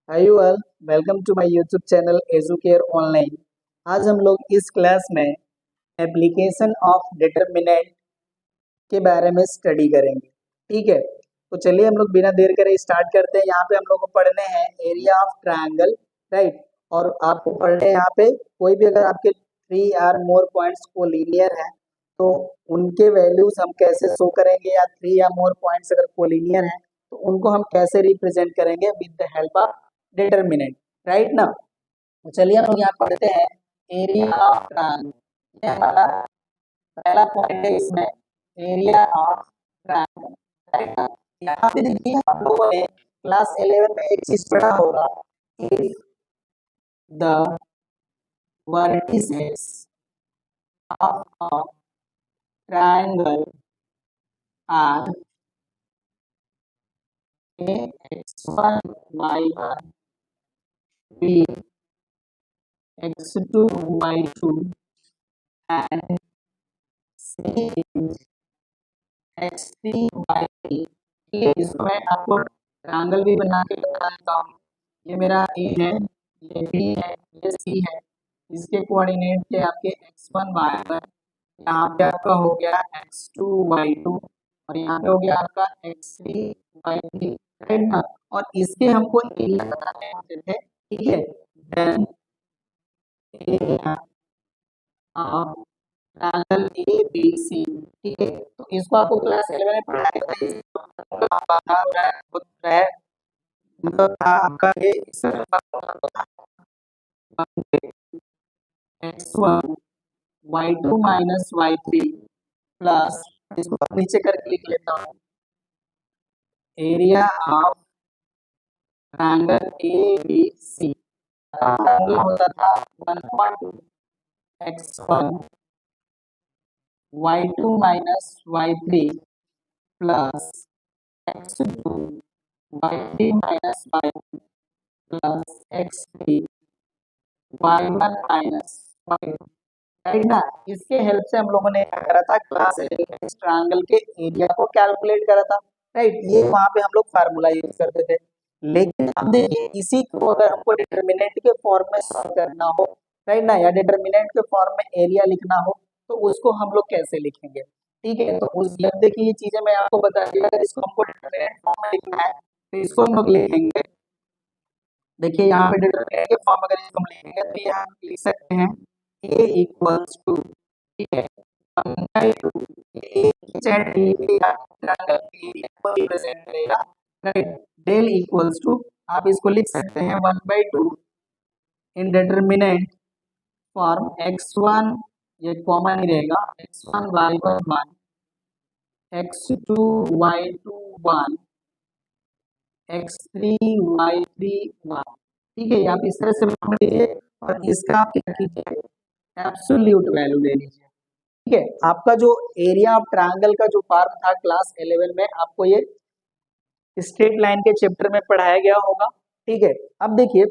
Hi you all, welcome to my YouTube channel Educare online. आज हम लोग इस क्लास में एप्लीकेशन ऑफ डिटरमिनेंट के बारे में स्टडी करेंगे। ठीक है, तो चलिए हम लोग बिना देर करे स्टार्ट करते हैं। यहाँ पे हम लोग को पढ़ने हैं एरिया ऑफ ट्रायंगल, राइट। और आपको पढ़ने हैं यहाँ पे कोई भी अगर आपके 3 or more पॉइंट्स को लीनियर है तो उनके वैल्यूज हम कैसे शो करेंगे, या 3 या more पॉइंट्स अगर कोलिनियर है तो उनको हम कैसे रिप्रेजेंट करेंगे with the help of determinant, right ना। तो चलिए हम लोग यहाँ पढ़ते हैं एरिया ऑफ ट्रायंगल। ये हमारा पहला पॉइंट है इसमें, एरिया ऑफ ट्रायंगल, राइट ना। यहाँ पे देखिए आप लोगों ने क्लास 11 में एक चीज पढ़ा होगा, if the vertices of a triangle are x1 y1 b x2 y2 and c is x3 y3। ठीक है, इसको मैं आपको ट्रायंगल भी बना के बता देता हूँ। ये मेरा ए है, ये बी है, ये सी है। इसके कोऑर्डिनेट थे आपके x1 y1, यहाँ पे आपका हो गया x2 y2 और यहाँ पे हो गया आपका x3 y3, राइट ना। और इसके हमको एरिया बताने होते थे, ठीक है। Then area of triangle A B C, ठीक है। तो इसको आपको क्लास 11 में पढ़ाया था, मतलब था आपका ये x1 y2 minus y3 plus, इसको नीचे करके लिख लेता हूँ, area of triangle A B C होता था 1.2 x1 y2 minus y3 plus x2 y3 minus y2 plus x3 y1 minus y2, right ना। इसके हेल्प से हम लोगों ने क्या करा था, क्लास 11 में इस ट्रायंगल के एरिया को कैलकुलेट करा था, राइट। ये वहां पे हम लोग फार्मूला यूज करते थे। लेकिन अब देखिए इसी को अगर हमको डिटरमिनेंट के फॉर्म में सॉल्व करना हो, राइट ना, या डिटरमिनेंट के फॉर्म में एरिया लिखना हो तो उसको हम लोग कैसे लिखेंगे। ठीक है, तो उस जब देखिए ये चीजें मैं आपको बता दी, अगर इसको हमको डिटरमिनेंट फॉर्म में लिखना है तो इसको हम लोग लिखेंगे। देखिए यहाँ पे डिटरमिनेंट के फॉर्म अगर इसको हम लिखेंगे तो यहाँ लिख सकते हैं a इक्वल्स टू, ठीक है, 1/2 को रिप्रेजेंट करेगा, राइट। डेल इक्वल्स टू, आप इसको लिख सकते हैं 1/2 इन डिटरमिनेंट फॉर्म x1, ये कॉमन ही रहेगा, x1 y1 1 x2 y2 1 x3 y3 1, ठीक है। आप इस तरह से मान लीजिए और इसका आप क्या कीजिए, एब्सोल्यूट वैल्यू ले लीजिए। ठीक है, आपका जो एरिया ऑफ ट्रायंगल का जो फॉर्म था क्लास 11 में आपको ये स्ट्रेट लाइन के चैप्टर में पढ़ाया गया होगा, ठीक है। अब देखिए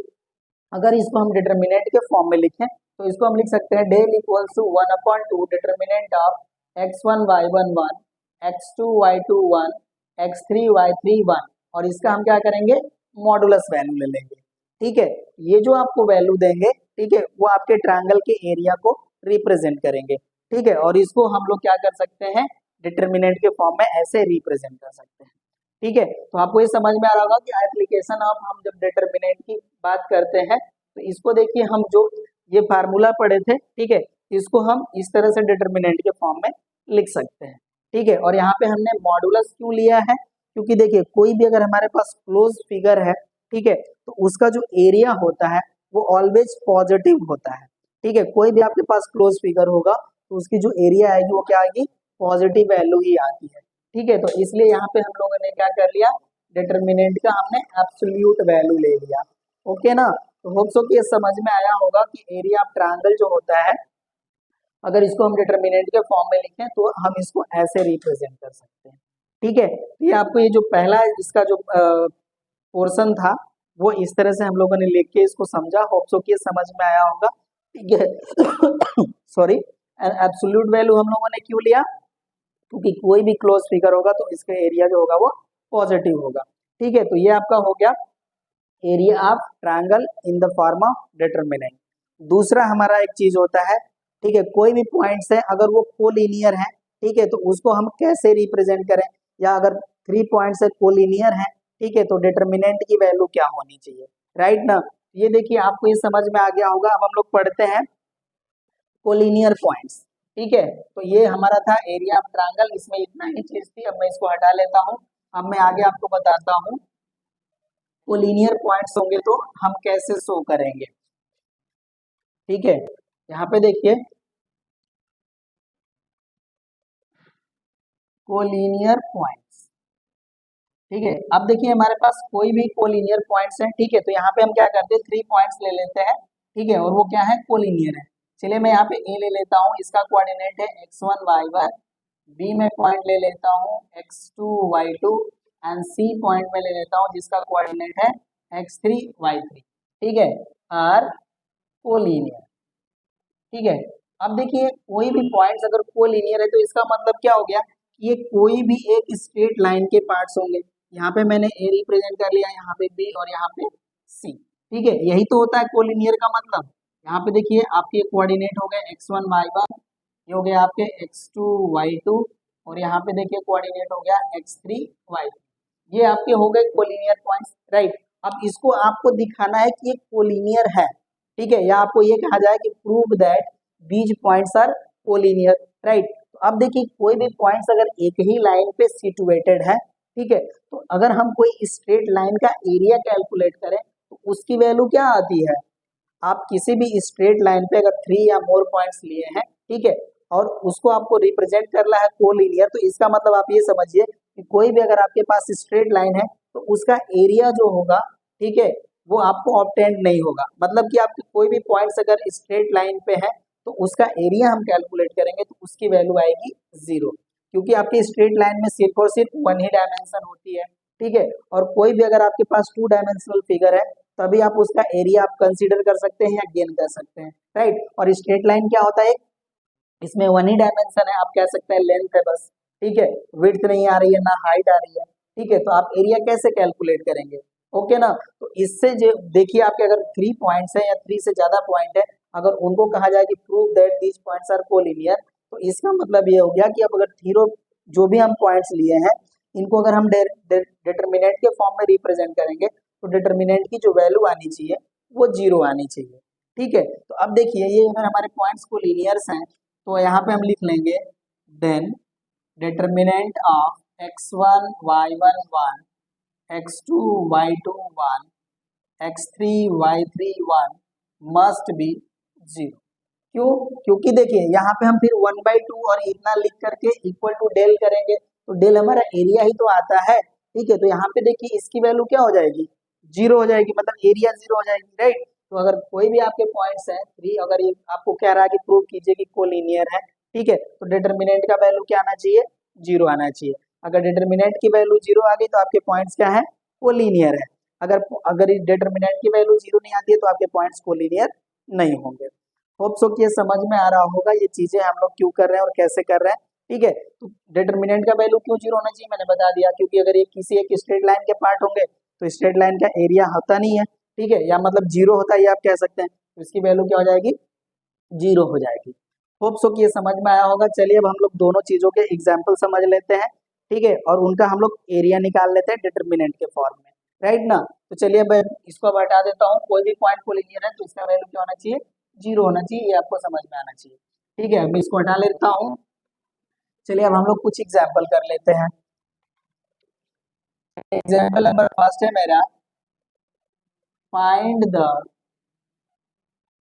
अगर इसको हम डिटरमिनेंट के फॉर्म में लिखें तो इसको हम लिख सकते हैं del equals to 1/2 determinant of x1 y1 1 x2 y2 1 x3 y3 1, और इसका हम क्या करेंगे, मॉडुलस वैल्यू ले लेंगे। ठीक है, ये जो आपको वैल्यू देंगे, ठीक है, वो आपके ट्रायंगल के एरिया को रिप्रेजेंट करेंगे। ठीक है, और इसको हम लोग क्या कर सकते हैं, डिटरमिनेंट के फॉर्म में ऐसे रिप्रेजेंट कर सकते हैं। ठीक है, तो आपको ये समझ में आ रहा होगा कि एप्लीकेशन ऑफ, हम जब डिटरमिनेंट की बात करते हैं तो इसको देखिए हम जो ये फार्मूला पढ़े थे, ठीक है, इसको हम इस तरह से डिटरमिनेंट के फॉर्म में लिख सकते हैं। ठीक है, और यहाँ पे हमने मॉडुलस क्यों लिया है, क्योंकि देखिए कोई भी अगर हमारे पास क्लोज फिगर है, ठीक है, तो उसका जो एरिया होता है वो ऑलवेज पॉजिटिव होता है। ठीक है, कोई भी आपके पास क्लोज फिगर होगा तो उसकी जो एरिया आएगी वो क्या आएगी, पॉजिटिव वैल्यू ही आती है। ठीक है, तो इसलिए यहाँ पे हम लोगों ने क्या कर लिया, डिटरमिनेंट का हमने एब्सोल्यूट वैल्यू ले लिया। ओके ना, तो होप सो कि ये समझ में आया होगा कि एरिया ऑफ ट्रायंगल जो होता है अगर इसको हम डिटरमिनेंट के फॉर्म में लिखें तो हम इसको ऐसे रिप्रेजेंट कर सकते हैं। ठीक है, ये आपको ये जो पहला इसका जो पोर्शन था वो इस तरह से हम लोगों ने लिख के इसको समझा, होप सो कि ये समझ में आया होगा। ठीक है सॉरी, एब्सोल्यूट वैल्यू हम लोगों ने क्यों लिया, क्योंकि कोई भी क्लोज फिगर होगा तो इसका एरिया जो होगा वो पॉजिटिव होगा। ठीक है, तो ये आपका हो गया area of triangle in the form of determinant. दूसरा हमारा एक चीज होता है, ठीक है, कोई भी पॉइंट्स है अगर वो कोलिनियर है, ठीक है, तो उसको हम कैसे रिप्रेजेंट करें, या अगर 3 पॉइंट्स है कोलिनियर है, ठीक है, तो डिटरमिनेंट की वैल्यू क्या होनी चाहिए, राइट ना। ये देखिए आपको ये समझ में आ गया होगा। अब हम लोग पढ़ते हैं कोलिनियर पॉइंट्स, ठीक है। तो ये हमारा था एरिया ऑफ ट्रायंगल, इसमें इतना ही चीज थी। अब मैं इसको हटा लेता हूँ। अब मैं आगे आपको बताता हूँ कोलिनियर पॉइंट्स होंगे तो हम कैसे शो करेंगे, ठीक है। यहाँ पे देखिए कोलिनियर पॉइंट्स, ठीक है। अब देखिए हमारे पास कोई भी कोलिनियर पॉइंट्स हैं, ठीक है, तो यहाँ पे हम क्या करते हैं 3 पॉइंट्स ले लेते हैं, ठीक है, और वो क्या है कोलिनियर है। चलिए मैं यहाँ पे ए ले लेता हूँ, इसका कोऑर्डिनेट है x1 y1, बी में पॉइंट ले लेता हूँ x2 y2 and C point में ले लेता हूँ जिसका कोऑर्डिनेट है x3 y3, ठीक है, आर कोलिनियर, ठीक है। अब देखिए कोई भी पॉइंट्स अगर कोलिनियर है तो इसका मतलब क्या हो गया, ये कोई भी एक स्ट्रेट लाइन के पार्ट्स होंगे। यहाँ पे मैंने ए रिप्रेजेंट कर लिया, यहाँ पे बी और यहाँ पे सी, ठीक है, यही तो होता है कोलिनियर का मतलब। यहाँ पे देखिए आपके कोऑर्डिनेट हो गए x1 y1, ये हो गया आपके x2 y2, और यहाँ पे देखिए कोऑर्डिनेट हो गया x3 y3। ये आपके हो गए कोलिनियर पॉइंट्स, राइट। अब इसको आपको दिखाना है कि ये कोलिनियर है, ठीक है, या आपको ये कहा जाए कि prove that these points are collinear, right. तो अब देखिए कोई भी पॉइंट्स अगर एक ही लाइन पे सिचुएटेड है, ठीक है, तो अगर हम कोई स्ट्रेट लाइन का एरिया कैलकुलेट करें तो उसकी वैल्यू क्या आती है। आप किसी भी स्ट्रेट लाइन पे अगर 3 या मोर पॉइंट्स लिए हैं, ठीक है, और उसको आपको रिप्रेजेंट करना है कोलिनियर, तो इसका मतलब आप ये समझिए कि कोई भी अगर आपके पास स्ट्रेट लाइन है तो उसका एरिया जो होगा, ठीक है, वो आपको ऑब्टेंड नहीं होगा। मतलब कि आपके कोई भी पॉइंट्स अगर स्ट्रेट लाइन पे है तो उसका एरिया हम कैलकुलेट करेंगे तो उसकी वैल्यू आएगी 0, क्योंकि आपकी स्ट्रेट लाइन में सिर्फ और सिर्फ 1 ही डायमेंशन होती है, ठीक है। और कोई भी अगर आपके पास 2 डायमेंशनल फिगर है तभी आप उसका एरिया आप कंसीडर कर सकते हैं या गेन कर सकते हैं, राइट। और स्ट्रेट लाइन क्या होता है, इसमें 1 ही डायमेंशन है, आप कह सकते हैं लेंथ है बस, ठीक है, विड्थ नहीं आ रही है ना हाइट आ रही है, ठीक है, तो आप एरिया कैसे कैलकुलेट करेंगे, ओके ना। तो इससे जो देखिए आपके अगर 3 पॉइंट्स है या 3 से ज्यादा पॉइंट है, अगर उनको कहा जाए कि prove that these points are collinear, तो इसका मतलब ये हो गया कि अब अगर थीरो जो भी हम पॉइंट्स लिए हैं इनको अगर हम डिटरमिनेंट के फॉर्म में रिप्रेजेंट करेंगे तो डिटरमिनेंट की जो वैल्यू आनी चाहिए वो 0 आनी चाहिए, ठीक है। तो अब देखिए ये अगर हमारे पॉइंट्स कोलिनियर्स हैं तो यहाँ पे हम लिख लेंगे then determinant of x1 y1 1, x2 y2 1, x3 y3 1 must be 0। क्यों, क्योंकि देखिए यहाँ पे हम फिर 1/2 और इतना लिख करके इक्वल टू डेल करेंगे तो डेल हमारा एरिया ही तो आता है, ठीक है। तो यहाँ पे देखिए इसकी वैल्यू क्या हो जाएगी, 0 हो जाएगी, मतलब एरिया 0 हो जाएगी, राइट। तो अगर कोई भी आपके पॉइंट्स है 3, अगर ये आपको कह रहा है कि प्रूव कीजिए कि कोलिनियर है, ठीक है, तो डिटरमिनेंट का वैल्यू क्या आना चाहिए, 0 आना चाहिए। अगर डिटरमिनेंट की वैल्यू 0 आ गई तो आपके पॉइंट्स क्या है, कोलिनियर है। अगर अगर डिटरमिनेंट की वैल्यू 0 नहीं आती है तो आपके पॉइंट्स कोलिनियर नहीं होंगे। होप सो कि ये समझ में आ रहा होगा ये चीजें हम लोग क्यों कर रहे हैं और कैसे कर रहे हैं, ठीक है। तो डिटरमिनेंट का वैल्यू क्यों 0 होना चाहिए मैंने बता दिया, क्योंकि अगर ये किसी एक स्ट्रेट लाइन के पार्ट होंगे तो स्ट्रेट लाइन का एरिया होता नहीं है, ठीक है, या मतलब 0 होता है ये आप कह सकते हैं, तो इसकी वैल्यू क्या हो जाएगी, 0 हो जाएगी। होप सो कि ये समझ में आया होगा। चलिए अब हम लोग दोनों चीजों के एग्जाम्पल समझ लेते हैं, ठीक है, और उनका हम लोग एरिया निकाल लेते हैं डिटरमिनेंट के फॉर्म में, राइट ना। तो चलिए मैं इसको अब हटा देता हूँ, कोई भी पॉइंट कोलिनियर है तो इसका वैल्यू क्या होना चाहिए, 0 होना चाहिए, ये आपको समझ में आना चाहिए, ठीक है। मैं इसको हटा लेता हूँ। चलिए अब हम लोग कुछ एग्जाम्पल कर लेते हैं। एग्जाम्पल नंबर फर्स्ट है मेरा, find the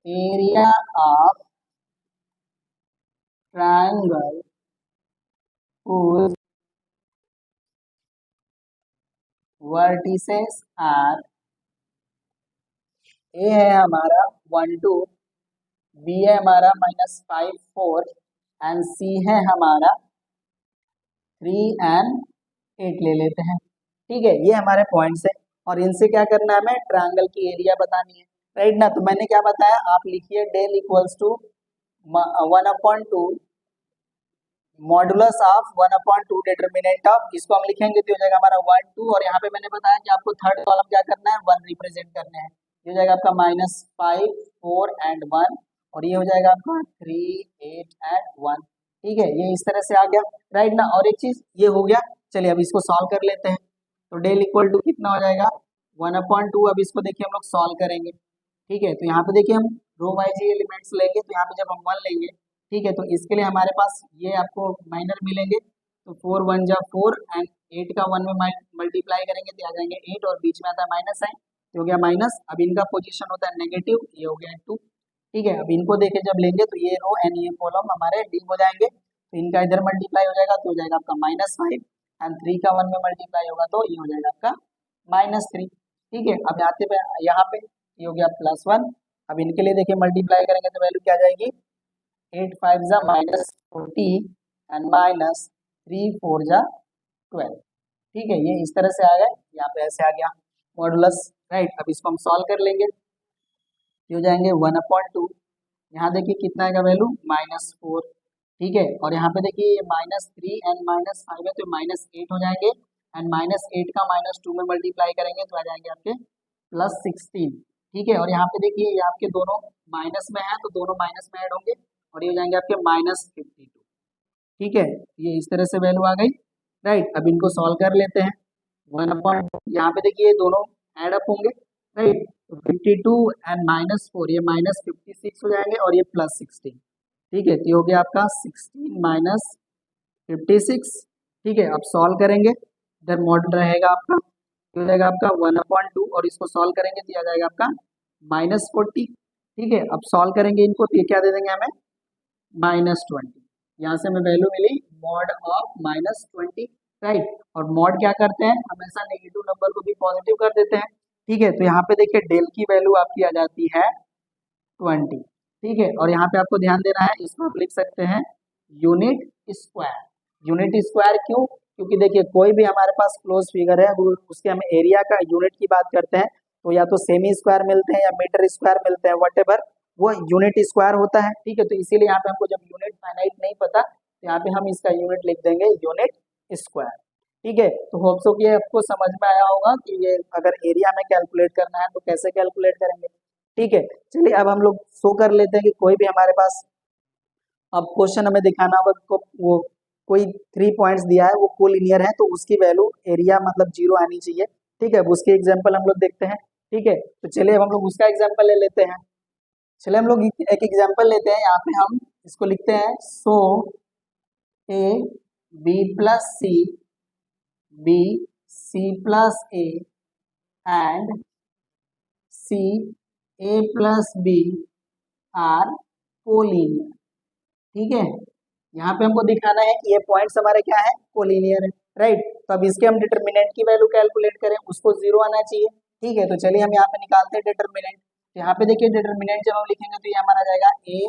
area of triangle whose vertices are, ए है हमारा 1 2, बी है हमारा -5 4 एंड सी है हमारा 3 एंड 8 ले लेते हैं, ठीक है। ये हमारे पॉइंट्स है और इनसे क्या करना है, हमें ट्रायंगल की एरिया बतानी है, राइट ना। तो मैंने क्या बताया, आप लिखिए del equals to 1/2 modulus of 1/2 determinant of, इसको हम लिखेंगे तो हो जाएगा हमारा 1 2, और यहाँ पे मैंने बताया कि आपको थर्ड कॉलम क्या करना है, 1 रिप्रेजेंट करना है। ये हो जाएगा आपका -5 4 एंड 1, और ये हो जाएगा आपका 3 8 एंड 1। ठीक है, ये इस तरह से आ गया, राइट ना। और एक चीज ये हो गया, चलिए अब इसको सॉल्व कर लेते हैं। तो डेल इक्वल टू कितना हो जाएगा, 1/2। अब इसको देखिए हम लोग सॉल्व करेंगे। ठीक है, तो यहाँ पे देखिए हम रो वाइज एलिमेंट्स लेंगे, तो यहाँ पे जब हम 1 लेंगे, ठीक है, तो इसके लिए हमारे पास ये आपको माइनर मिलेंगे। तो 4 1 जा 4 एंड 8 का 1 में मल्टीप्लाई करेंगे तो आ जाएंगे 8, और बीच में आता है माइनस साइन, तो हो गया माइनस। अब इनका पोजीशन होता है नेगेटिव, ये हो गया 2। ठीक है, अब इनको देखे जब लेंगे तो ये रो एंड ये कॉलम हमारे लीव हो जाएंगे, तो इनका इधर मल्टीप्लाई हो जाएगा तो हो जाएगा आपका -5, एंड 3 का 1 में मल्टीप्लाई होगा तो ये हो जाएगा आपका -3। ठीक है, अब यहाँ पे ये हो गया +1। अब इनके लिए देखिए मल्टीप्लाई करेंगे तो वैल्यू क्या आ जाएगी, 8 5 जा -40 एंड -3 4 जा 12। ठीक है, ये इस तरह से आ गया, यहाँ पे ऐसे आ गया मॉडुलस, राइट। अब इसको हम सॉल्व कर लेंगे, ये हो जाएंगे 1/2। यहाँ देखिए कितना आएगा वैल्यू, -4। ठीक है, और यहाँ पे देखिए -3 एंड -5 है तो -8 हो जाएंगे, एंड -8 का -2 में मल्टीप्लाई करेंगे तो आ जाएंगे आपके +16। ठीक है, और यहाँ पे देखिए ये आपके दोनों माइनस में है तो दोनों माइनस में ऐड होंगे, और ये हो जाएंगे आपके -52। ठीक है, ये इस तरह से वैल्यू आ गई, राइट। अब इनको सॉल्व कर लेते हैं। 1/, यहाँ पे देखिए दोनों ऐड अप होंगे, राइट। तो 52 एंड -4, ये -56 हो जाएंगे, और ये +16। ठीक है, तो ये हो गया आपका 16 -56। ठीक है, अब सॉल्व करेंगे, इधर मॉडल रहेगा आपका, ये हो जाएगा आपका 1/2, और इसको सॉल्व करेंगे तो ये आ जाएगा आपका -40। ठीक है, अब सॉल्व करेंगे इनको तो ये क्या दे देंगे हमें, -20। यहाँ से हमें वैल्यू मिली मॉड ऑफ -20, राइट। और मॉड क्या करते हैं, हमेशा नेगेटिव नंबर को भी पॉजिटिव कर देते हैं। ठीक है, तो यहाँ पे देखिए डेल की वैल्यू आपकी आ जाती है 20। ठीक है, और यहाँ पे आपको ध्यान देना है, इसको आप लिख सकते हैं यूनिट स्क्वायर। यूनिट स्क्वायर क्यों, क्योंकि देखिए कोई भी हमारे पास क्लोज फिगर है वो उसके हम एरिया का यूनिट की बात करते हैं तो या तो सेमी स्क्वायर मिलते हैं या मीटर स्क्वायर मिलते हैं, व्हाटएवर, वो यूनिट स्क्वायर होता है। ठीक है, तो इसीलिए यहाँ पे हमको जब यूनिट फाइनाइट नहीं पता तो यहाँ पे हम इसका यूनिट लिख देंगे यूनिट स्क्वायर। ठीक है, तो होप सो कि आपको समझ में आया होगा कि ये अगर एरिया में कैलकुलेट करना है तो कैसे कैलकुलेट करेंगे। ठीक है, चलिए अब हम लोग शो कर लेते हैं कि कोई भी हमारे पास अब क्वेश्चन हमें दिखाना होगा वो कोई 3 पॉइंट्स दिया है वो कोलिनियर है तो उसकी वैल्यू एरिया मतलब 0 आनी चाहिए। ठीक है, अब उसके एग्जांपल हम लोग देखते हैं। ठीक है, तो चलिए अब हम लोग उसका एग्जांपल ले लेते हैं। चलिए हम लोग एक एग्जांपल लेते हैं, यहाँ पे हम इसको लिखते हैं so A B plus C B C plus A and C A plus B are collinear. ठीक है, यहाँ पे हमको दिखाना है कि ये पॉइंट्स हमारे क्या है, कोलिनियर है, राइट। तो अब इसके हम डिटर्मिनेंट की वैल्यू कैलकुलेट करें, उसको 0 आना चाहिए। ठीक है, तो चलिए हम यहाँ पे निकालते हैं डिटर्मिनेंट। तो यहाँ पे देखिए डिटर्मिनेंट जब हम लिखेंगे तो ये हमारा जाएगा ए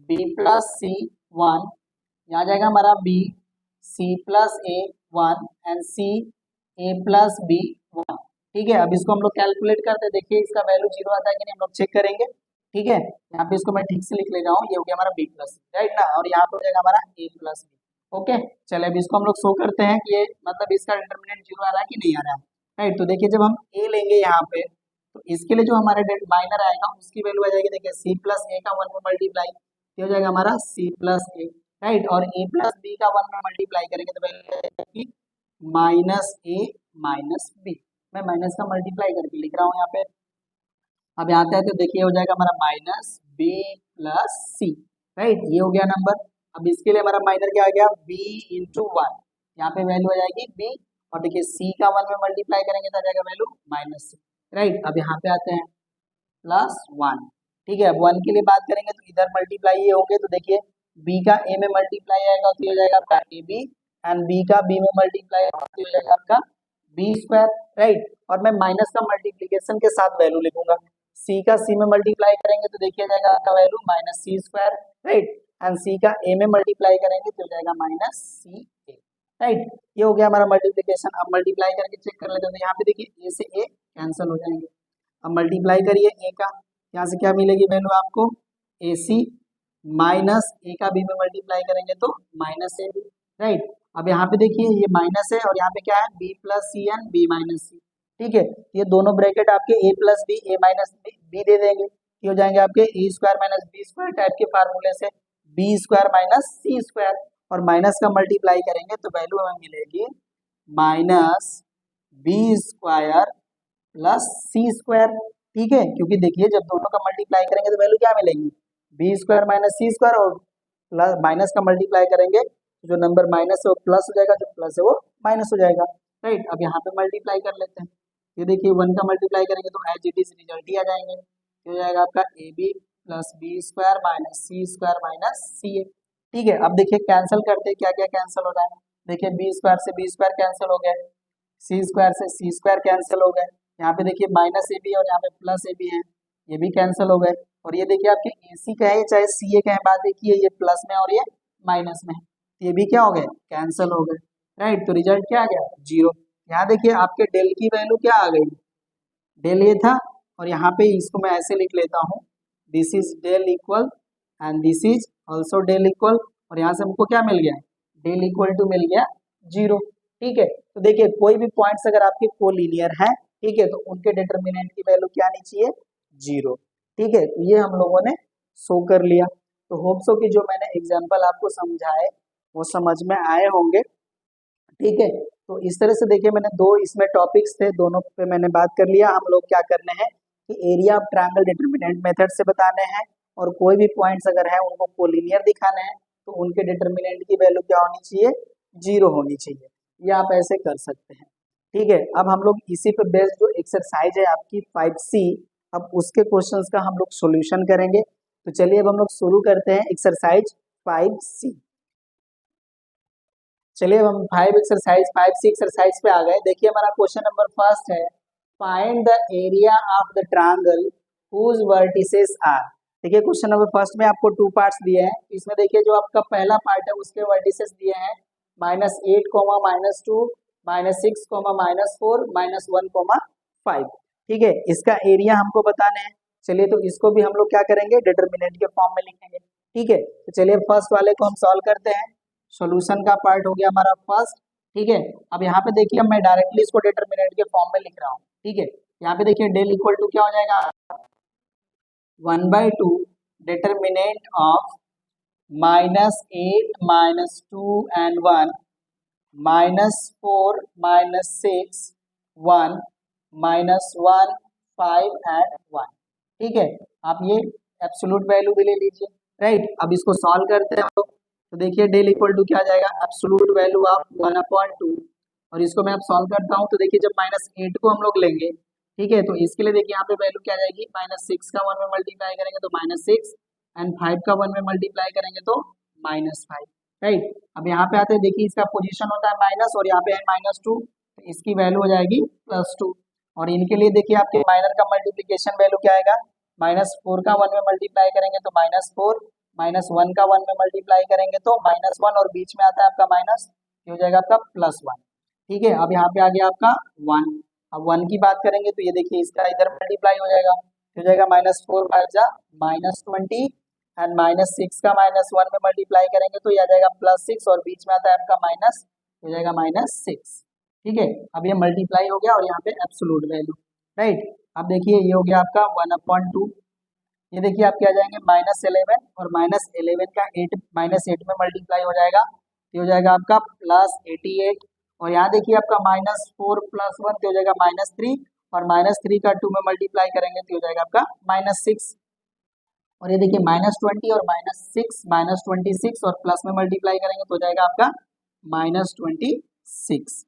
बी प्लस सी 1, यहाँ जाएगा हमारा B C plus A 1 and C A plus B 1। ठीक है, अब इसको हम लोग कैलकुलेट करते हैं, देखिए इसका वैल्यू 0 आता है कि नहीं, हम लोग चेक करेंगे। ठीक है, यहाँ पे इसको मैं ठीक से लिख ले जाऊँ, ये हो गया हमारा बी प्लस, राइट ना, और यहाँ पे हो जाएगा हमारा ए प्लस बी। ओके, चलिए अब इसको हम लोग शो करते हैं कि ये मतलब इसका डिटर्मिनेंट 0 आ रहा है कि नहीं आ रहा है, राइट। तो देखिए जब हम ए लेंगे यहाँ पे तो इसके लिए जो हमारा माइनर आएगा उसकी वैल्यू आ जाएगी, देखिए सी प्लस ए का 1 में मल्टीप्लाई, ये हो जाएगा हमारा सी प्लस ए, राइट। और ए प्लस बी का 1 में मल्टीप्लाई करेंगे तो वैल्यू माइनस ए माइनस बी, मैं माइनस का मल्टीप्लाई करके लिख रहा हूँ यहाँ पे। अब यहाँ आते हैं तो देखिए हो जाएगा हमारा माइनस बी प्लस सी, राइट, ये हो गया नंबर। अब इसके लिए हमारा माइनर क्या आ गया, b इंटू 1, यहाँ पे वैल्यू आ जाएगी b, और देखिए c का 1 में मल्टीप्लाई करेंगे तो आ जाएगा वैल्यू -c, राइट। अब यहाँ पे आते हैं +1। ठीक है, अब 1 के लिए बात करेंगे तो इधर मल्टीप्लाई ये होंगे तो देखिए b का a में मल्टीप्लाई आएगा तो ये हो जाएगा आपका ab, एंड b का b में मल्टीप्लाई आएगा तो ये हो जाएगा आपका b स्क्वायर, राइट। और मैं माइनस का मल्टीप्लीकेशन के साथ वैल्यू लिखूंगा, c का c में मल्टीप्लाई करेंगे तो देखिए जाएगा आपका value -c square, right, and c का a में मल्टीप्लाई करेंगे तो जाएगा -ca, राइट। ये हो गया हमारा मल्टीप्लिकेशन। अब मल्टीप्लाई करके चेक कर लेते हैं, तो यहाँ पे देखिए a से a कैंसिल हो जाएंगे। अब मल्टीप्लाई करिए a का, यहाँ से क्या मिलेगी वैल्यू आपको, ac माइनस ए का बी में मल्टीप्लाई करेंगे तो माइनस ए बी, राइट। अब यहाँ पे देखिए ये माइनस है और यहाँ पे क्या है, B plus C and B minus C, ठीक है। ये दोनों ब्रैकेट आपके A plus B A minus B दे देंगे, ये हो जाएंगे आपके A square minus B square type के फार्मूले से B square minus C square, और माइनस का मल्टीप्लाई करेंगे तो वैल्यू हमें मिलेगी minus B square plus C square, ठीक है। क्योंकि देखिए जब दोनों का मल्टीप्लाई करेंगे तो वैल्यू क्या मिलेगी, B square minus C square, और प्लस माइनस का मल्टीप्लाई करेंगे जो नंबर माइनस है वो प्लस हो जाएगा, जो प्लस है वो माइनस हो जाएगा, राइट। अब यहाँ पे मल्टीप्लाई कर लेते हैं, ये देखिए 1 का मल्टीप्लाई करेंगे तो एज इट इज रिजल्ट ही आ जाएंगे, ये हो जाएगा आपका A B plus B square minus C square minus C A, ठीक है। अब देखिए कैंसिल करते हैं, क्या क्या कैंसिल हो रहा है, देखिए बी स्क्वायर से बी स्क्वायर कैंसिल हो गया, सी स्क्वायर से सी स्क्वायर कैंसिल हो गए, यहाँ पे देखिए माइनस ए बी और यहाँ पे प्लस ए बी है, ये भी कैंसिल हो गए, और ये देखिए आपके ए सी का है चाहे सी ए का है, बात देखिए ये प्लस में और ये माइनस में है, ये भी क्या हो गए, कैंसिल हो गए, राइट। तो रिजल्ट क्या आ गया, 0। यहाँ देखिए आपके डेल की वैल्यू क्या आ गई, डेल ये था, और यहाँ पे इसको मैं ऐसे लिख लेता हूँ, this is del equal and this is also del equal, और यहाँ से हमको क्या मिल गया, डेल इक्वल टू मिल गया 0, ठीक है। तो देखिए कोई भी पॉइंट्स अगर आपके कोलिनियर हैं, ठीक है, तो उनके डिटर्मिनेंट की वैल्यू क्या आनी चाहिए, 0, ठीक है। तो ये हम लोगों ने शो कर लिया। तो होप सो कि जो मैंने एग्जांपल आपको समझाए वो समझ में आए होंगे, ठीक है। तो इस तरह से देखिए मैंने दो इसमें टॉपिक्स थे, दोनों पे मैंने बात कर लिया। हम लोग क्या करने हैं कि area of triangle determinant method से बताने हैं, और कोई भी पॉइंट्स अगर है उनको कोलिनियर दिखाने हैं तो उनके डिटर्मिनेंट की वैल्यू क्या होनी चाहिए, 0 होनी चाहिए। ये आप ऐसे कर सकते हैं, ठीक है। अब हम लोग इसी पे बेस्ड जो एक्सरसाइज है आपकी 5C, अब उसके क्वेश्चंस का हम लोग सॉल्यूशन करेंगे। तो चलिए अब हम लोग शुरू करते हैं एक्सरसाइज 5C। चलिए अब हम 5C एक्सरसाइज पे आ गए। देखिए हमारा क्वेश्चन नंबर फर्स्ट है, find the area of the triangle whose vertices are. देखिए क्वेश्चन नंबर फर्स्ट में आपको 2 पार्ट्स दिए हैं, इसमें देखिए जो आपका पहला पार्ट है उसके वर्टिसेस दिए हैं -8, -2, -6, -4, -1, -5, ठीक है। इसका एरिया हमको बताने हैं। चलिए तो इसको भी हम लोग क्या करेंगे, डिटर्मिनेंट के फॉर्म में लिखेंगे, ठीक है। तो चलिए फर्स्ट वाले को हम सॉल्व करते हैं। सॉल्यूशन का पार्ट हो गया हमारा फर्स्ट, ठीक है। अब यहाँ पे देखिए मैं डायरेक्टली इसको डिटर्मिनेंट के फॉर्म में लिख रहा हूँ, ठीक है। यहाँ पे देखिए डेल इक्वल टू क्या हो जाएगा, 1/2 डिटर्मिनेंट ऑफ -8, -2 and 1, -4, -6, 1, -1, 5 and 1, ठीक है। आप ये एब्सोल्यूट वैल्यू भी ले लीजिए, राइट। अब इसको सॉल्व करते हैं हम लोग। तो देखिए डेल इक्वल टू क्या आ जाएगा, एब्सोल्यूट वैल्यू ऑफ 1/2, और इसको मैं अब सॉल्व करता हूँ। तो देखिए जब -8 को हम लोग लेंगे, ठीक है, तो इसके लिए देखिए यहाँ पे वैल्यू क्या आ जाएगी, -6 का 1 में मल्टीप्लाई करेंगे तो -6, एंड 5 का 1 में मल्टीप्लाई करेंगे तो -5, राइट। अब यहाँ पे आते हैं, देखिए इसका पोजीशन होता है माइनस और यहाँ पे है -2, तो इसकी वैल्यू हो जाएगी +2, और इनके लिए देखिए आपके माइनर का मल्टीप्लीकेशन वैल्यू क्या आएगा, -4 का 1 में मल्टीप्लाई करेंगे तो -4, -1 का 1 में मल्टीप्लाई करेंगे तो -1, और बीच में आता है आपका माइनस, ये हो जाएगा आपका +1, ठीक है। अब यहाँ पे आ गया आपका 1। अब 1 की बात करेंगे तो ये देखिए इसका इधर मल्टीप्लाई हो जाएगा, हो जाएगा -4 -20, एंड -6 का -1 में मल्टीप्लाई करेंगे तो ये आ जाएगा +6, और बीच में आता है आपका माइनस, हो जाएगा -6, ठीक है। अब ये मल्टीप्लाई हो गया और यहाँ पे एब्सोल्यूट वैल्यू, राइट। अब देखिए ये हो गया आपका 1/2, ये देखिए आप क्या जाएंगे -11, और -11 का 8 में मल्टीप्लाई हो जाएगा, ये हो जाएगा आपका +88, और यहाँ देखिए आपका -4 + 1 तो हो जाएगा -3, और -3 का 2 में मल्टीप्लाई करेंगे तो हो जाएगा आपका -6, और ये देखिए -20 और -6, -26, और प्लस में मल्टीप्लाई करेंगे तो हो जाएगा आपका -26,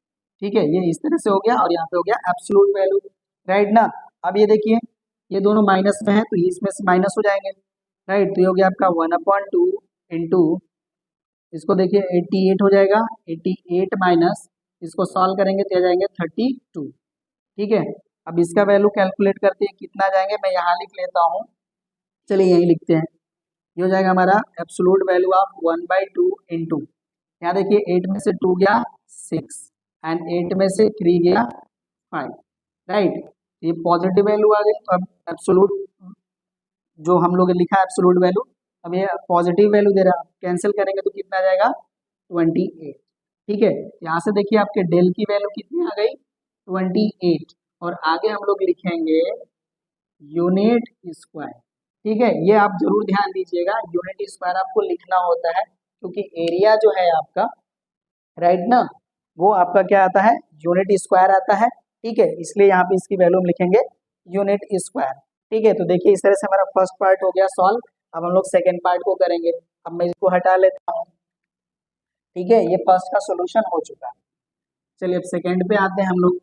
ठीक है। ये इस तरह से हो गया, और यहाँ पे हो गया एब्सोल्यूट वैल्यू, राइट ना। अब ये देखिए ये दोनों माइनस में है तो इसमें से माइनस हो जाएंगे, राइट। तो ये हो गया आपका 1/2 इंटू, इसको देखिए 88 हो जाएगा, 88 माइनस, इसको सॉल्व करेंगे तो आ जाएंगे 32, ठीक है। अब इसका वैल्यू कैलकुलेट करते हैं कितना जाएंगे, मैं यहाँ लिख लेता हूँ, चलिए यही लिखते हैं। ये हो जाएगा हमारा एब्सोल्यूट वैल्यू ऑफ 1/2 इंटू, यहाँ देखिए 8 में से 2 गया 6, एंड 8 में से 3 गया 5, राइट। ये पॉजिटिव वैल्यू आ गई, तो अब एब्सोल्यूट जो हम लोग लिखा है एब्सोल्यूट वैल्यू अब ये पॉजिटिव वैल्यू दे रहा है, कैंसिल करेंगे तो कितना आ जाएगा 28। ठीक है, यहाँ से देखिए आपके डेल की वैल्यू कितनी आ गई 28, और आगे हम लोग लिखेंगे यूनिट स्क्वायर। ठीक है, ये आप जरूर ध्यान दीजिएगा, यूनिट स्क्वायर आपको लिखना होता है क्योंकि एरिया जो है आपका, राइट ना, वो आपका क्या आता है यूनिट स्क्वायर आता है। ठीक है, इसलिए यहाँ पे इसकी वैल्यू हम लिखेंगे यूनिट स्क्वायर। ठीक है, तो देखिए इस तरह से हमारा फर्स्ट पार्ट हो गया सॉल्व। अब हम लोग सेकेंड पार्ट को करेंगे। अब मैं इसको हटा लेता हूँ। ठीक है, ये फर्स्ट का सोल्यूशन हो चुका है। चलिए अब सेकेंड पे आते हैं हम लोग।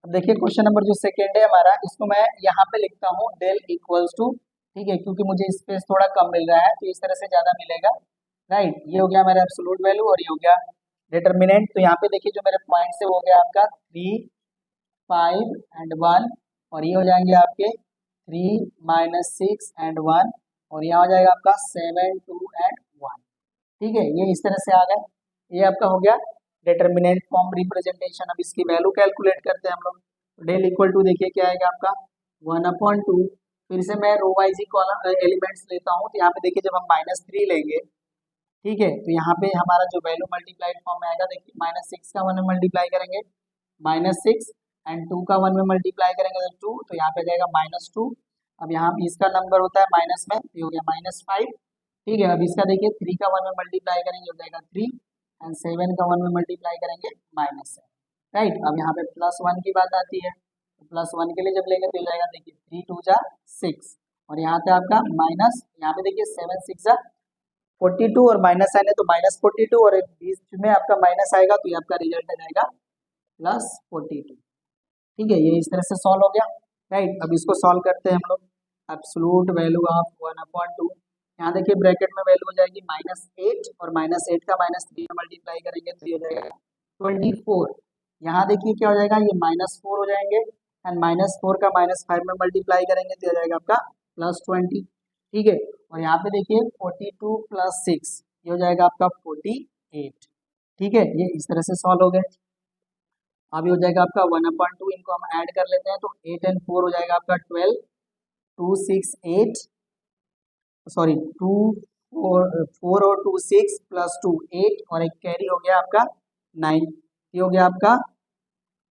अब देखिए क्वेश्चन नंबर जो सेकेंड है हमारा, इसको मैं यहाँ पे लिखता हूँ डेल इक्वल्स टू, ठीक है, क्योंकि मुझे स्पेस थोड़ा कम मिल रहा है तो इस तरह से ज्यादा मिलेगा, राइट। ये हो गया मेरा एब्सोल्यूट वैल्यू और ये हो गया डिटर्मिनेंट। तो यहाँ पे देखिए जो मेरे पॉइंट है वो हो गया आपका 3, 5 एंड 1, और ये हो जाएंगे आपके 3 -6 एंड 1, और यहाँ हो जाएगा आपका 7, 2 एंड 1। ठीक है, ये इस तरह से आ गए। ये आपका हो गया डिटर्मिनेंट फॉर्म रिप्रेजेंटेशन। अब इसकी वैल्यू कैलकुलेट करते हैं हम लोग। डेल इक्वल टू देखिए क्या आएगा आपका 1/2। फिर से मैं रो वाइज ही कॉलम एलिमेंट्स लेता हूँ। तो यहाँ पे देखिए जब हम -3 लेंगे, ठीक है, तो यहाँ पे हमारा जो वैल्यू मल्टीप्लाइड फॉर्म में आएगा, देखिए -6 का 1 में मल्टीप्लाई करेंगे -6, एंड 2 का 1 में मल्टीप्लाई करेंगे तो 2, तो यहाँ पे जाएगा -2। अब यहाँ इसका नंबर होता है माइनस में, तो ये हो गया -5। ठीक है, अब इसका देखिए 3 का 1 में मल्टीप्लाई करेंगे हो जाएगा 3, एंड 7 का 1 में मल्टीप्लाई करेंगे -7, राइट। अब यहाँ पे +1 की बात आती है, तो +1 के लिए जब लेंगे तो हो जाएगा देखिए 3 2 जा 6, और यहाँ पे आपका माइनस, यहाँ पे देखिए 7 6 जा 42, और माइनस साइन है तो -42, और बीच में आपका माइनस आएगा तो ये आपका रिजल्ट आ जाएगा +42। ठीक है, ये इस तरह से सॉल्व हो गया, राइट। अब इसको सॉल्व करते हैं हम लोग। एब्सोल्यूट वैल्यू ऑफ 1/2, यहाँ देखिए ब्रैकेट में वैल्यू हो जाएगी -8, और -8 का -3 में मल्टीप्लाई करेंगे तो ये हो जाएगा 24। यहाँ देखिए क्या हो जाएगा, ये -4 हो जाएंगे, एंड -4 का -5 में मल्टीप्लाई करेंगे तो हो जाएगा आपका +20। ठीक है, और यहाँ पे देखिए 42 + 6, ये हो जाएगा आपका 48। ठीक है, ये इस तरह से सॉल्व हो गए। अभी हो जाएगा आपका 1/2, इनको हम ऐड कर लेते हैं तो 8 एंड 4 हो जाएगा आपका 12, 2 6 8, सॉरी 2 4 और 2 6 + 2 8, और एक कैरी हो गया आपका 9, ये हो गया आपका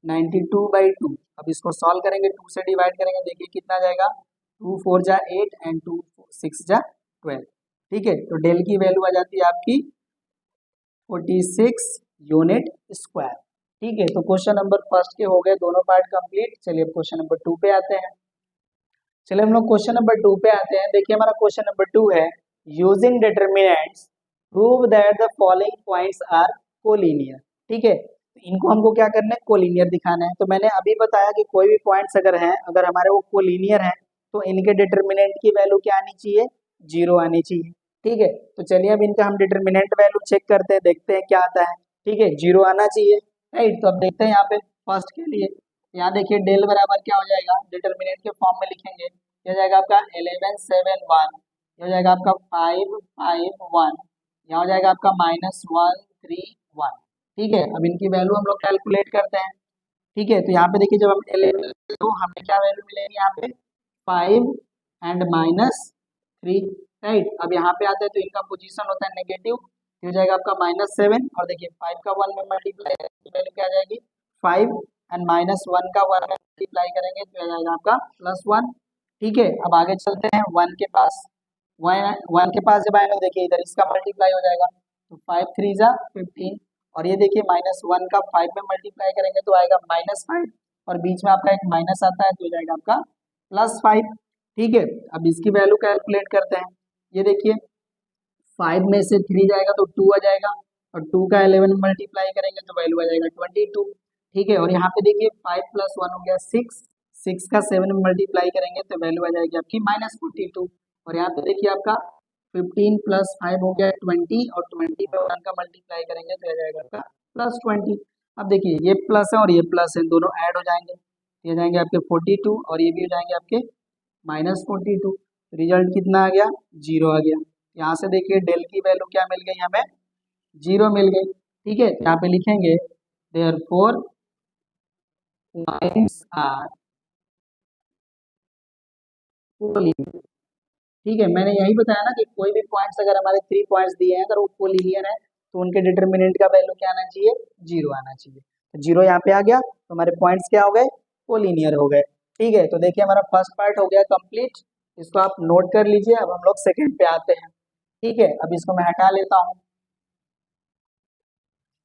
92/2। अब इसको सॉल्व करेंगे, 2 से डिवाइड करेंगे, देखिए कितना जाएगा 2 4 जा 8 एंड 2 6 जा 12। ठीक है, तो डेल की वैल्यू आ जाती है आपकी 46 यूनिट स्क्वायर। ठीक है, तो क्वेश्चन नंबर फर्स्ट के हो गए दोनों पार्ट कंप्लीट। चलिए अब क्वेश्चन नंबर 2 पे आते हैं। चलिए हम लोग क्वेश्चन नंबर 2 पे आते हैं। देखिए हमारा क्वेश्चन नंबर 2 है, using determinants prove that the following points are collinear. ठीक है, इनको हमको क्या करना है, कोलिनियर दिखाना है। तो मैंने अभी बताया कि कोई भी पॉइंट्स अगर हैं, अगर हमारे वो कोलिनियर हैं, तो इनके डिटर्मिनेंट की वैल्यू क्या आनी चाहिए, 0 आनी चाहिए। ठीक है, तो चलिए अब इनका हम डिटर्मिनेंट वैल्यू चेक करते हैं, देखते हैं क्या आता है। ठीक है, 0 आना चाहिए, राइट। तो अब देखते हैं यहाँ पे फर्स्ट के लिए, यहाँ देखिए डेल बराबर क्या हो जाएगा, डिटर्मिनेंट के फॉर्म में लिखेंगे, ये हो जाएगा आपका 11 7 1, ये हो जाएगा आपका 5 5 1, यहाँ हो जाएगा आपका -1 3 1। ठीक है, अब इनकी वैल्यू हम लोग कैलकुलेट करते हैं। ठीक है, तो यहाँ पे देखिए जब हम 11, तो हमें क्या वैल्यू मिलेगी यहाँ पे 5 एंड -3, राइट। अब यहाँ पे आते हैं तो इनका पोजीशन होता है नेगेटिव, हो जाएगा आपका -7, और देखिए 5 का 1 में मल्टीप्लाई वैल्यू क्या आ जाएगी 5, एंड -1 का 1 में मल्टीप्लाई करेंगे तो आ जाएगा आपका +1। ठीक है, अब आगे चलते हैं 1 के पास। 1 के पास जब आएंगे देखिए इधर इसका मल्टीप्लाई हो जाएगा, तो 5 3 जा 15, और ये देखिए -1 का 5 में मल्टीप्लाई करेंगे तो आएगा -5, और बीच में आपका एक माइनस आता है तो हो जाएगा आपका +5। ठीक है, अब इसकी वैल्यू कैलकुलेट करते हैं। ये देखिए 5 में से 3 जाएगा तो 2 आ जाएगा, और 2 का 11 में मल्टीप्लाई करेंगे तो वैल्यू आ जाएगा 22। ठीक है, और यहाँ पे देखिए 5 + 1 हो गया 6, 6 का 7 में मल्टीप्लाई करेंगे तो वैल्यू आ जाएगी आपकी -42, और यहाँ पे देखिए आपका 15 + 5 हो गया 20, और 20 पे 1 का मल्टीप्लाई करेंगे तो आ जाएगा आपका +20। अब देखिए ये प्लस है और ये प्लस है, दोनों ऐड हो जाएंगे, ये जाएंगे आपके 42, और ये भी हो जाएंगे आपके -42। रिजल्ट कितना आ गया, 0 आ गया। यहाँ से देखिए डेल की वैल्यू क्या मिल गई हमें, 0 मिल गई। ठीक है, यहाँ पे लिखेंगे देयरफॉर पॉइंट्स आर कोलिनियर। ठीक है, मैंने यही बताया ना कि कोई भी पॉइंट्स अगर हमारे 3 पॉइंट्स दिए हैं अगर वो कोलिनियर है तो उनके डिटर्मिनेंट का वैल्यू क्या आना चाहिए, 0 आना चाहिए। तो 0 यहाँ पे आ गया तो हमारे पॉइंट्स क्या हो गए, कोलिनियर हो गए। ठीक है, तो देखिए हमारा फर्स्ट पार्ट हो गया कंप्लीट, इसको आप नोट कर लीजिए। अब हम लोग सेकंड पे आते हैं। ठीक है, अब इसको मैं हटा लेता हूँ।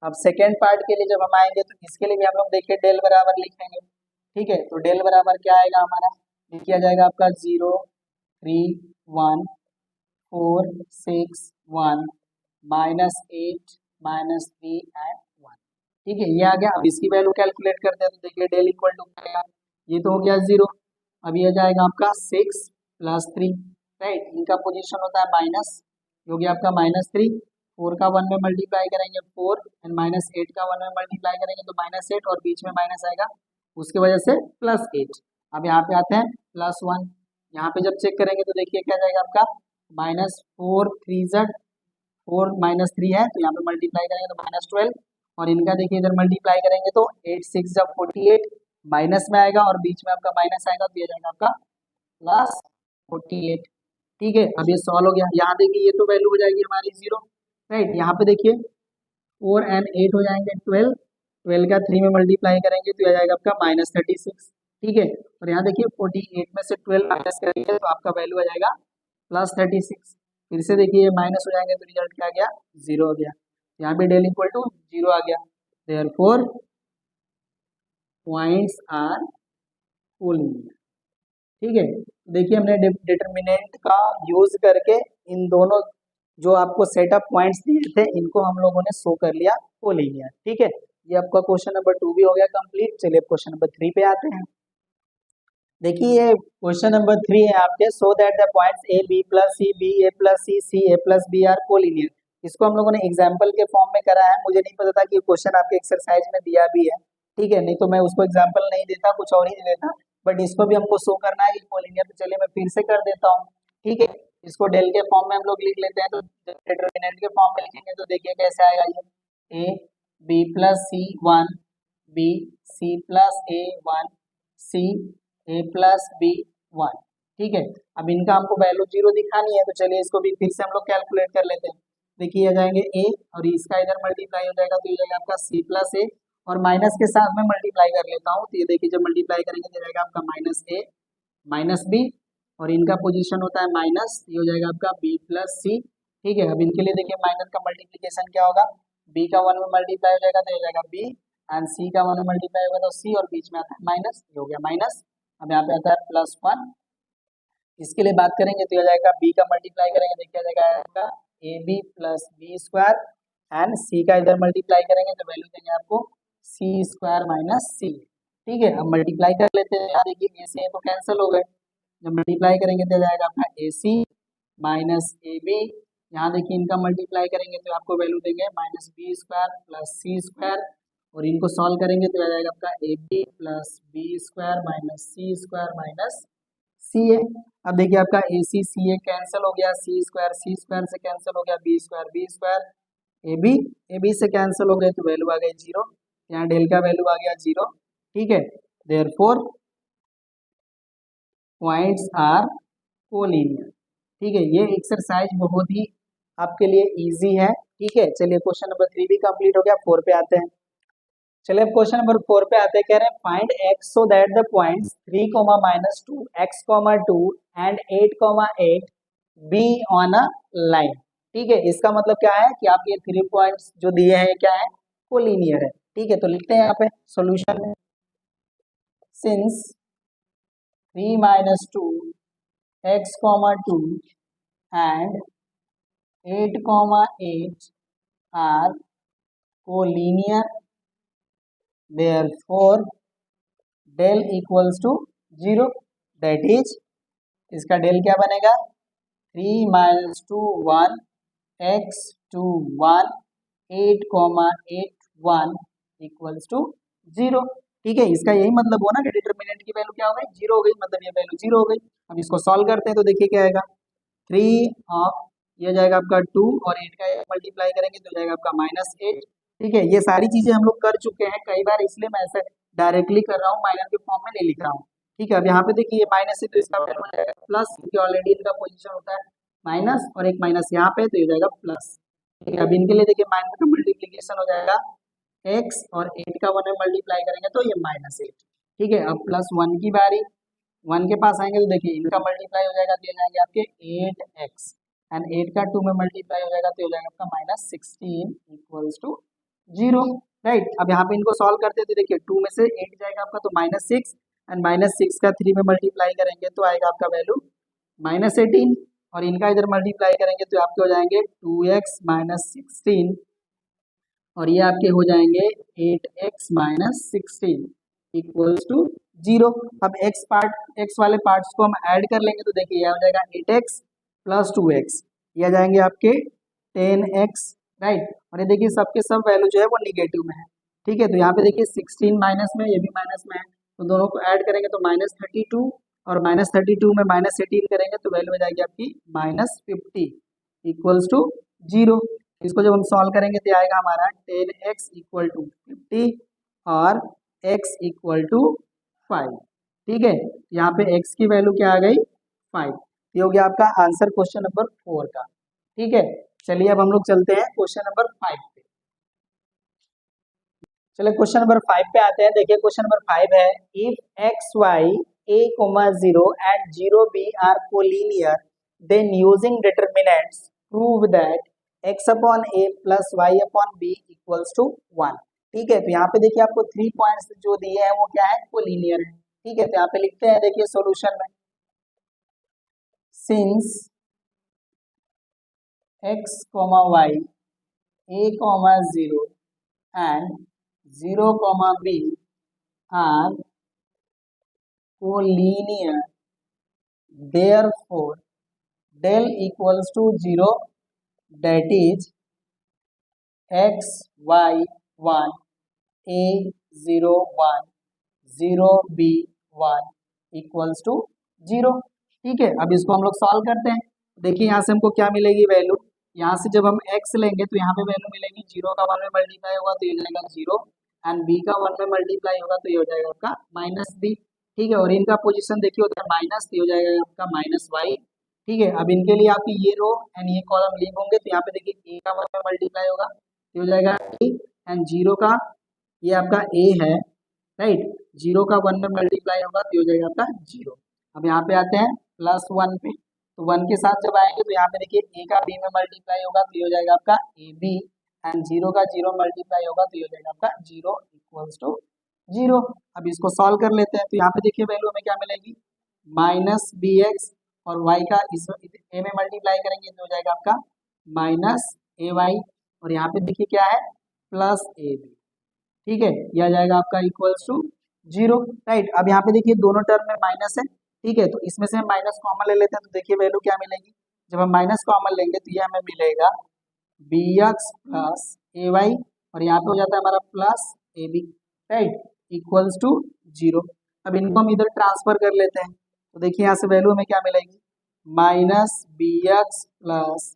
अब सेकेंड पार्ट के लिए जब हम आएंगे तो इसके लिए भी हम लोग देखिए डेल बराबर लिखेंगे। ठीक है, तो डेल बराबर क्या आएगा हमारा, ये किया जाएगा आपका 0 3 1 4 6 1 -8 -3 एंड 1। ठीक है, ये आ गया। अब इसकी वैल्यू कैलकुलेट करते हैं तो देखिए डेल इक्वल टू क्या आएगा, ये तो हो गया 0। अब ये जाएगा आपका 6 + 3, राइट, इनका पोजीशन होता है माइनस, जो कि आपका -3। 4 का 1 में मल्टीप्लाई करेंगे 4 एंड -8 का 1 में मल्टीप्लाई करेंगे तो -8 और बीच में माइनस आएगा, उसकी वजह से +8। अब यहाँ पे आते हैं +1, यहाँ पे जब चेक करेंगे तो देखिए क्या जाएगा आपका -4 3 Z 4 -3 है तो यहाँ पे मल्टीप्लाई करेंगे तो -12, और इनका देखिए इधर मल्टीप्लाई करेंगे तो 8 6 जब 48 माइनस में आएगा और बीच में आपका माइनस आएगा तो ये जाएगा आपका +48। ठीक है, अब ये सॉल्व हो गया। यहाँ देखिए ये तो वैल्यू हो जाएगी हमारी 0, राइट। यहाँ पे देखिए 4 एंड 8 हो जाएंगे 12, 12 का 3 में मल्टीप्लाई करेंगे तो आ जाएगा आपका -36। ठीक है, और यहाँ देखिए 48 में से 12 माइनस करेंगे तो आपका वैल्यू आ जाएगा +36। फिर से देखिए माइनस हो जाएंगे तो रिजल्ट क्या आ गया, 0 हो गया। यहाँ पे डेल इक्वल टू 0 आ गया। Therefore points are collinear. ठीक है, देखिए हमने डिटर्मिनेंट का यूज करके इन दोनों जो आपको सेटअप पॉइंट्स दिए थे इनको हम लोगों ने शो कर लिया कोलिनियर। ठीक है, ये आपका क्वेश्चन नंबर 2 भी हो गया कंप्लीट। चलिए क्वेश्चन नंबर 3 पे आते हैं। देखिए ये क्वेश्चन नंबर 3 है आपके, so that the points A B plus C B A plus C C A plus B are collinear. इसको हम लोगों ने एग्जाम्पल के फॉर्म में करा है, मुझे नहीं पता था कि क्वेश्चन आपके एक्सरसाइज में दिया भी है। ठीक है, नहीं तो मैं उसको एग्जाम्पल नहीं देता, कुछ और ही दे देता, बट इसको भी हमको शो करना है कि कोलिनियर। तो चलिए मैं फिर से कर देता हूँ। ठीक है, इसको डेल के फॉर्म में हम लोग लिख लेते हैं, तो डिटरमिनेंट के फॉर्म में लिखेंगे तो देखिए कैसे आएगा ये, A B plus C 1 B C plus A 1 C A plus B 1। ठीक है, अब इनका हमको वैल्यू 0 दिखानी है तो चलिए इसको भी फिर से हम लोग कैलकुलेट कर लेते हैं। देखिए आ जाएंगे ए और इसका इधर मल्टीप्लाई हो जाएगा तो ये जाएगा आपका सी प्लस ए, और माइनस के साथ में मल्टीप्लाई कर लेता हूँ तो ये देखिए जब मल्टीप्लाई करेंगे तो जाएगा आपका -a -b, और इनका पोजीशन होता है माइनस, ये हो जाएगा आपका b प्लस सी। ठीक है, अब इनके लिए देखिए माइनस का मल्टीप्लीकेशन क्या होगा, b का 1 में मल्टीप्लाई हो जाएगा तो ये जाएगा b एंड c का 1 में मल्टीप्लाई होगा तो c, और बीच में आता है माइनस, ये हो गया माइनस। अब यहाँ पे आता है +1, इसके लिए बात करेंगे तो ये जाएगा b का मल्टीप्लाई करेंगे तो क्या जाएगा आपका ab plus B square, and c का इधर मल्टीप्लाई करेंगे तो वैल्यू देंगे आपको c स्क्वायर माइनस c। ठीक है, अब मल्टीप्लाई कर लेते हैं। यहाँ देखिए ए से तो कैंसिल हो गए, जब मल्टीप्लाई करेंगे तो जाएगा आपका AC माइनस AB, यहाँ देखिए इनका मल्टीप्लाई करेंगे तो आपको वैल्यू देंगे -b square plus c square, और इनको सॉल्व करेंगे तो आ जाएगा आपका AB plus B square minus C square minus C A. अब देखिए आपका AC CA कैंसिल हो गया, सी स्क्वायर से कैंसिल हो गया, बी स्क्वायर AB से कैंसिल हो गए तो वैल्यू आ गई 0, यहाँ डेल का वैल्यू आ गया 0। ठीक है, देयरफॉर पॉइंट्स आर कोलिनियर। ठीक है, ये एक्सरसाइज बहुत ही आपके लिए इजी है। ठीक है, चलिए क्वेश्चन नंबर 3 भी कंप्लीट हो गया, 4 पे आते हैं। चलिए अब क्वेश्चन नंबर 4 पे आते हैं, कह रहे हैं find x so that the points 3, -2 x, 2 and 8, 8 be on a line. ठीक है, इसका मतलब क्या है कि आप ये 3 पॉइंट्स जो दिए हैं क्या है, कोलिनियर है। ठीक है, तो लिखते हैं यहाँ पे सॉल्यूशन में, since 3 - 2 x, 2 and 8, 8 are collinear, therefore del equals to 0, that is इसका डेल क्या बनेगा, 3 - 2 1 x 2 1 8, 8 1 इक्वल्स टू 0। ठीक है, इसका यही मतलब हुआ ना कि डिटरमिनेंट की वैल्यू क्या हो गई, 0 हो गई, मतलब ये वैल्यू 0 हो गई। अब इसको सॉल्व करते हैं तो देखिए क्या आएगा, 3 ऑफ ये जाएगा आपका 2 और 8 का मल्टीप्लाई करेंगे तो जाएगा आपका -8। ठीक है, ये सारी चीजें हम लोग कर चुके हैं कई बार, इसलिए मैं ऐसे डायरेक्टली कर रहा हूँ, माइनर के फॉर्म में नहीं लिख रहा हूँ। ठीक है, अब यहाँ पे देखिए ये माइनस है तो इसका वैल्यू हो जाएगा प्लस, क्योंकि ऑलरेडी इनका पोजीशन होता है माइनस और एक माइनस यहाँ पे तो ये हो जाएगा प्लस। ठीक है, अब इनके लिए देखिए माइनस का मल्टीप्लीकेशन हो जाएगा x और 8 का 1 में मल्टीप्लाई करेंगे तो ये -8। ठीक है, अब प्लस 1 की बारी, 1 के पास आएंगे तो देखिए इनका मल्टीप्लाई हो जाएगा तो ये जाएंगे आपके 8x एंड 8 का 2 में मल्टीप्लाई हो जाएगा तो ये हो जाएगा आपका -16 इक्वल्स टू 0। राइट, अब यहाँ पे इनको सॉल्व करते हैं तो देखिए 2 में से 8 जाएगा आपका तो -6 एंड -6 का 3 में मल्टीप्लाई करेंगे तो आएगा आपका वैल्यू -18 और इनका इधर मल्टीप्लाई करेंगे तो आपके हो जाएंगे 2x -16 और ये आपके हो जाएंगे 8x -16 इक्वल्स टू 0। अब x वाले पार्ट्स को हम ऐड कर लेंगे तो देखिए यह हो जाएगा 8x प्लस 2x, ये आ जाएंगे आपके 10x। राइट, और ये देखिए सबके सब वैल्यू जो है वो निगेटिव में है। ठीक है, तो यहाँ पे देखिए 16 माइनस में, ये भी माइनस में है तो दोनों को ऐड करेंगे तो -32 और -32 में -18 करेंगे तो वैल्यू हो जाएगी आपकी -50 इक्वल्स टू 0। इसको जब हम सॉल्व करेंगे तो आएगा हमारा 10x इक्वल टू 50 और x इक्वल टू 5। ठीक है, यहाँ पे x की वैल्यू क्या आ गई 5। ये हो गया आपका आंसर क्वेश्चन नंबर 4 का। ठीक है, चलिए अब हम लोग चलते हैं क्वेश्चन नंबर 5 पे। चलिए क्वेश्चन नंबर 5 पे आते हैं। देखिए क्वेश्चन नंबर 5 है if x y a, 0 and 0 b are collinear then using determinants prove that x upon a plus y upon b equals to 1। ठीक है, तो यहाँ पे देखिए आपको 3 पॉइंट्स जो दिए हैं वो क्या है कोलिनियर है। ठीक है, तो यहाँ पे लिखते हैं देखिए सॉल्यूशन में since x, y a, 0 and 0, b are collinear therefore del equals to 0 that is x y 1 a 0 1 0 b 1 equals to 0। ठीक है, अब इसको हम लोग सॉल्व करते हैं। देखिए यहाँ से हमको क्या मिलेगी वैल्यू, यहाँ से जब हम x लेंगे तो यहाँ पे वैल्यू मिलेगी 0 का 1 में मल्टीप्लाई होगा तो ये हो जाएगा 0 एंड b का 1 में मल्टीप्लाई होगा तो ये हो जाएगा आपका -b। ठीक है, और इनका पोजीशन देखिए होता है माइनस, तो ये हो जाएगा आपका -y। ठीक है, अब इनके लिए आपकी ये रो एंड ये कॉलम लीव होंगे तो यहाँ पे देखिए a का 1 में मल्टीप्लाई होगा तो हो जाएगा a एंड 0 का ये आपका a है। राइट, 0 का 1 में मल्टीप्लाई होगा तो हो जाएगा आपका 0। अब यहाँ पे आते हैं +1 पे, तो 1 के साथ जब आएंगे तो यहाँ पे देखिए a का b में मल्टीप्लाई होगा तो ये हो जाएगा आपका ab एंड 0 का 0 मल्टीप्लाई होगा तो ये हो जाएगा आपका 0 इक्वल्स टू 0। अब इसको सॉल्व कर लेते हैं तो यहाँ पे देखिए वैल्यू हमें क्या मिलेगी -bx और y का इस a में मल्टीप्लाई करेंगे तो हो जाएगा आपका -ay और यहाँ पे देखिए क्या है +ab। ठीक है, यह आ जाएगा आपका इक्वल्स टू 0। राइट, अब यहाँ पे देखिए दोनों टर्म में माइनस है। ठीक है, तो इसमें से हम माइनस कॉमन ले लेते हैं तो देखिए वैल्यू क्या मिलेगी, जब हम माइनस कॉमन लेंगे तो ये हमें मिलेगा bx प्लस ay और यहाँ पे हो जाता है हमारा +ab। Right, equals to 0। अब इनको हम इधर ट्रांसफर कर लेते हैं तो देखिए यहाँ से वैल्यू हमें क्या मिलेगी -bx plus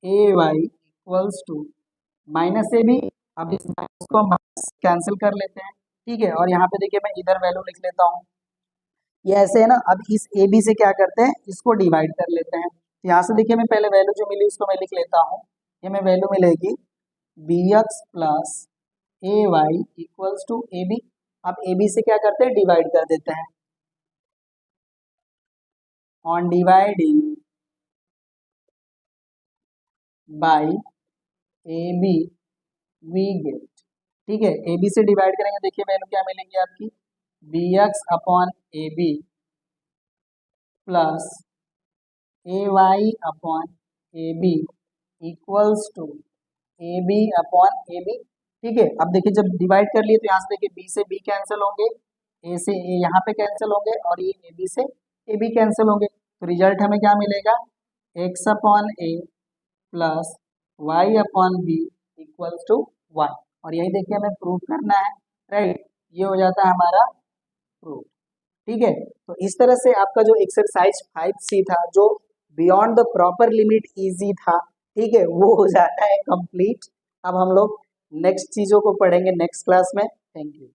ay equals to -ab। अब इस माइनस को हम कैंसिल कर लेते हैं। ठीक है, और यहाँ पे देखिए मैं इधर वैल्यू लिख लेता हूँ, ये ऐसे है ना। अब इस ए बी से क्या करते हैं, इसको डिवाइड कर लेते हैं। तो यहाँ से देखिए मैं पहले वैल्यू जो मिली उसको मैं लिख लेता हूँ, ये मैं वैल्यू मिलेगी bx plus ay equals to A B. अब ए बी से क्या करते हैं डिवाइड कर देते हैं, on dividing by a b we get. ठीक है, ए बी से डिवाइड करेंगे देखिए वैल्यू क्या मिलेगी आपकी bx upon a B plus ay upon a b equals to A b upon a b. ठीक है, अब देखिए जब डिवाइड कर लिए तो यहाँ से देखिए b से b कैंसिल होंगे, a से a यहाँ पे कैंसिल होंगे और ये ए बी से ए बी कैंसिल होंगे तो रिजल्ट हमें क्या मिलेगा x upon a plus y upon b equals to 1 और यही देखिए हमें प्रूव करना है। राइट, ये हो जाता है हमारा प्रूफ। ठीक है, तो इस तरह से आपका जो एक्सरसाइज 5C था जो beyond the proper limit easy था, ठीक है, वो हो जाता है कंप्लीट। अब हम लोग नेक्स्ट चीजों को पढ़ेंगे नेक्स्ट क्लास में। Thank you.